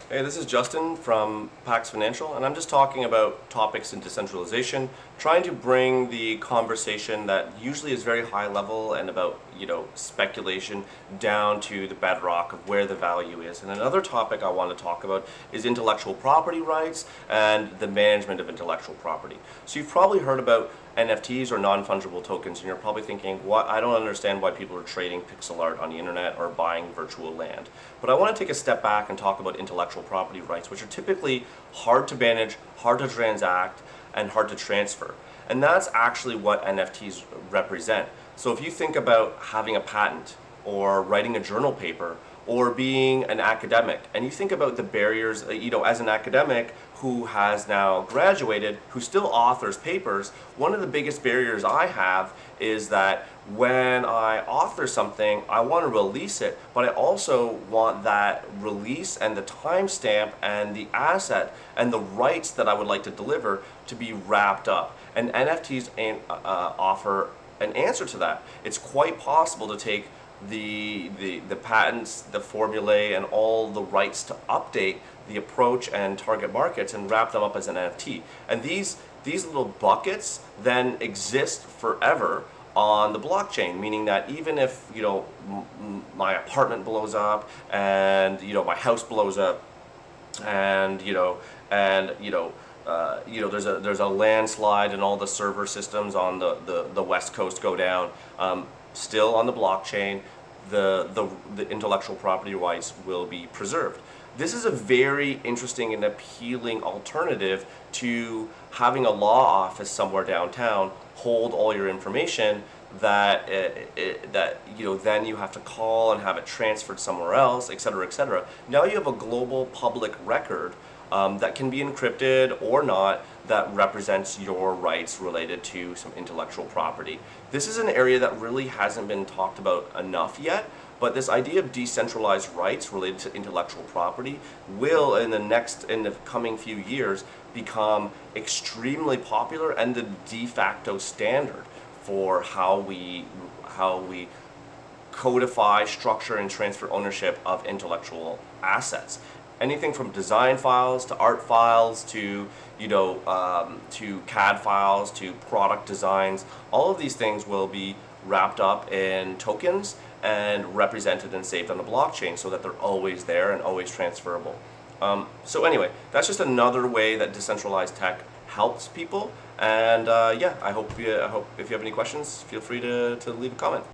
Hey, this is Justin from Pax Financial, and I'm just talking about topics in decentralization, trying to bring the conversation that usually is very high level and about, speculation down to the bedrock of where the value is. And another topic I want to talk about is intellectual property rights and the management of intellectual property. So you've probably heard about NFTs or non-fungible tokens, and you're probably thinking, "What? I don't understand why people are trading pixel art on the internet or buying virtual land." But I want to take a step back and talk about intellectual property rights, which are typically hard to manage, hard to transact, and hard to transfer. And that's actually what NFTs represent. So if you think about having a patent or writing a journal paper or being an academic, and you think about the barriers, as an academic who has now graduated, who still authors papers, one of the biggest barriers I have is that when I author something, I want to release it, but I also want that release and the timestamp and the asset and the rights that I would like to deliver to be wrapped up. And NFTs offer an answer to that. It's quite possible to take the patents, the formulae, and all the rights to update the approach and target markets and wrap them up as an NFT. And these little buckets then exist forever on the blockchain, meaning that even if my apartment blows up and my house blows up and there's a landslide and all the server systems on the west coast go down, still on the blockchain, the intellectual property rights will be preserved. This is a very interesting and appealing alternative to having a law office somewhere downtown hold all your information that then you have to call and have it transferred somewhere else, et cetera, et cetera. Now you have a global public record that can be encrypted or not, that represents your rights related to some intellectual property. This is an area that really hasn't been talked about enough yet, but this idea of decentralized rights related to intellectual property will, in the coming few years, become extremely popular and the de facto standard for how we codify, structure, and transfer ownership of intellectual assets. Anything from design files to art files to to CAD files to product designs, all of these things will be wrapped up in tokens and represented and saved on the blockchain so that they're always there and always transferable. So anyway, that's just another way that decentralized tech helps people. And I hope if you have any questions, feel free to leave a comment.